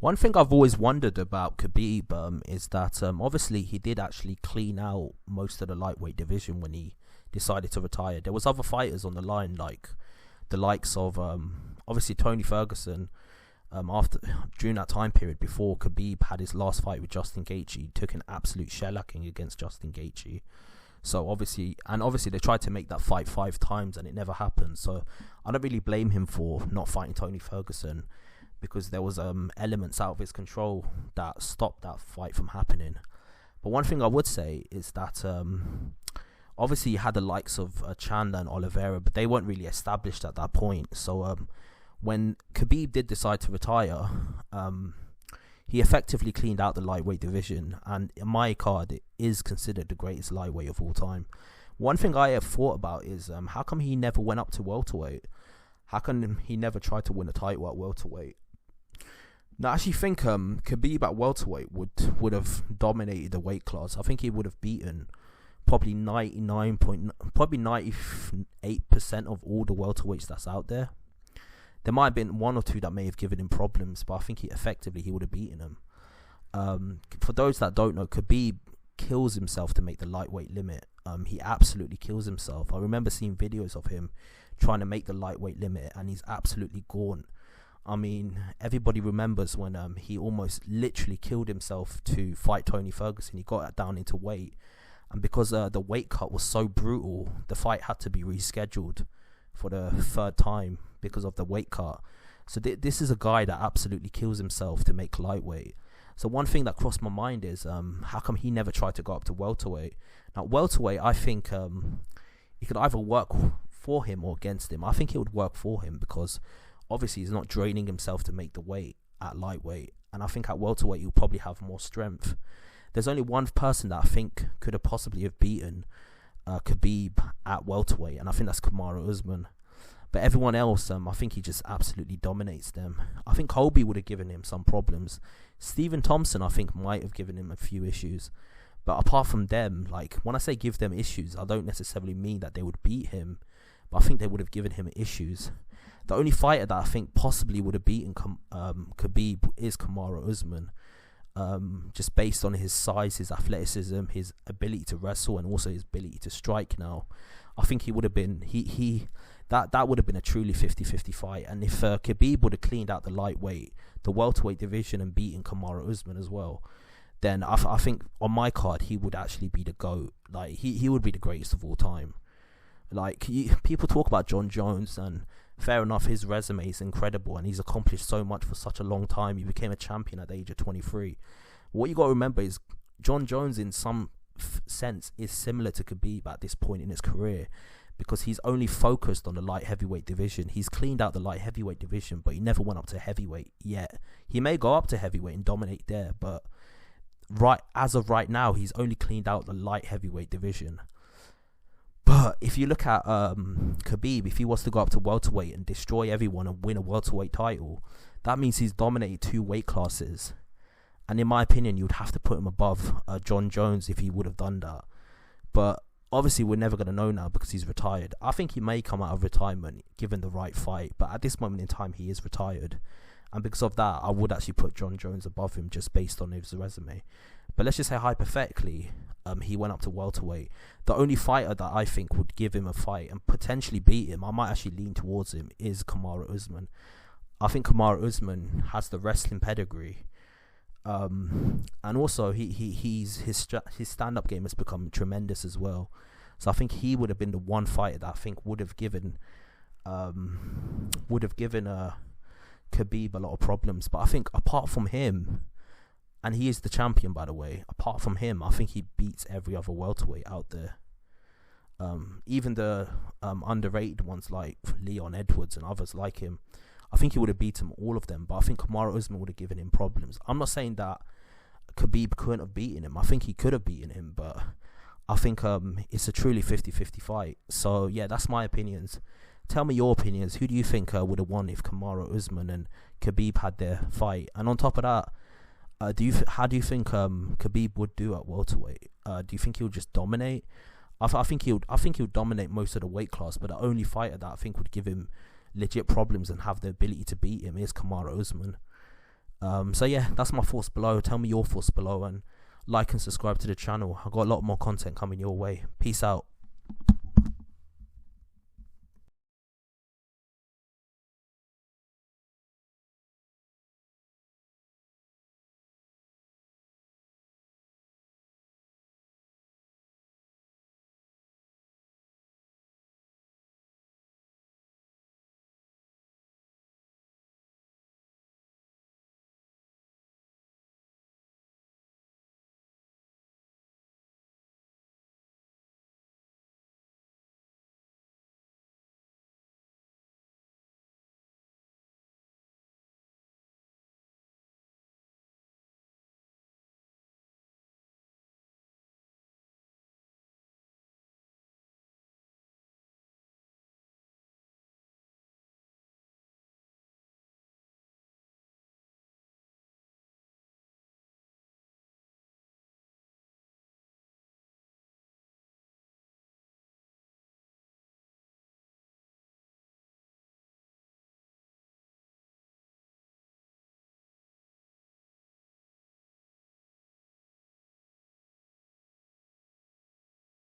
One thing I've always wondered about Khabib is that obviously he did actually clean out most of the lightweight division when he decided to retire. There was other fighters on the line, like the likes of obviously Tony Ferguson. During that time period before Khabib had his last fight with Justin Gaethje, he took an absolute shellacking against Justin Gaethje. So obviously they tried to make that fight 5 times and it never happened. So I don't really blame him for not fighting Tony Ferguson, because there was elements out of his control that stopped that fight from happening. But one thing I would say is that obviously you had the likes of Chandler and Oliveira, but they weren't really established at that point. So when Khabib did decide to retire, he effectively cleaned out the lightweight division, and in my card, it is considered the greatest lightweight of all time. One thing I have thought about is how come he never went up to welterweight? How come he never tried to win a title at welterweight? Now, I actually think Khabib at welterweight would have dominated the weight class. I think he would have beaten probably 98% of all the welterweights that's out there. There might have been 1 or 2 that may have given him problems, but I think he would have beaten them. For those that don't know, Khabib kills himself to make the lightweight limit. He absolutely kills himself. I remember seeing videos of him trying to make the lightweight limit, and he's absolutely gaunt. I mean, everybody remembers when he almost literally killed himself to fight Tony Ferguson. He got down into weight, and because the weight cut was so brutal, the fight had to be rescheduled for the 3rd time because of the weight cut. So this is a guy that absolutely kills himself to make lightweight. So one thing that crossed my mind is how come he never tried to go up to welterweight? Now, welterweight, I think it could either work for him or against him. I think it would work for him because obviously he's not draining himself to make the weight at lightweight, and I think at welterweight he'll probably have more strength. There's only one person that I think could have possibly have beaten Khabib at welterweight, and I think that's Kamaru Usman. But everyone else, I think he just absolutely dominates them. I think Colby would have given him some problems. Stephen Thompson, I think, might have given him a few issues. But apart from them, like, when I say give them issues, I don't necessarily mean that they would beat him, but I think they would have given him issues. The only fighter that I think possibly would have beaten Khabib is Kamaru Usman. Just based on his size, his athleticism, his ability to wrestle, and also his ability to strike now. I think he would have been... That would have been a truly 50-50 fight. And if Khabib would have cleaned out the lightweight, the welterweight division, and beaten Kamaru Usman as well, then I think on my card he would actually be the GOAT. Like he would be the greatest of all time. Like people talk about John Jones, and fair enough, his resume is incredible, and he's accomplished so much for such a long time. He became a champion at the age of 23. What you got to remember is John Jones, in some sense, is similar to Khabib at this point in his career, because he's only focused on the light heavyweight division. He's cleaned out the light heavyweight division, but he never went up to heavyweight yet. He may go up to heavyweight and dominate there, but as of right now, he's only cleaned out the light heavyweight division. But if you look at Khabib, if he was to go up to welterweight and destroy everyone and win a welterweight title, that means he's dominated 2 weight classes. And in my opinion, you would have to put him above John Jones if he would have done that. But obviously, we're never going to know now because he's retired. I think he may come out of retirement given the right fight, but at this moment in time, he is retired. And because of that, I would actually put John Jones above him just based on his resume. But let's just say hypothetically, he went up to welterweight. The only fighter that I think would give him a fight and potentially beat him, I might actually lean towards him, is Kamaru Usman. I think Kamaru Usman has the wrestling pedigree. And also his stand-up game has become tremendous as well. So I think he would have been the one fighter that I think would have given Khabib a lot of problems. But I think apart from him, and he is the champion, by the way, apart from him, I think he beats every other welterweight out there. Even the underrated ones like Leon Edwards and others like him, I think he would have beaten all of them, but I think Kamaru Usman would have given him problems. I'm not saying that Khabib couldn't have beaten him. I think he could have beaten him, but I think it's a truly 50-50 fight. So, yeah, that's my opinions. Tell me your opinions. Who do you think would have won if Kamaru Usman and Khabib had their fight? And on top of that, how do you think Khabib would do at welterweight? Do you think he would just dominate? I think he would dominate most of the weight class, but the only fighter that I think would give him legit problems and have the ability to beat him is Kamaru Usman. So yeah, that's my thoughts below. Tell me your thoughts below, and like and subscribe to the channel. I've got a lot more content coming your way. Peace out.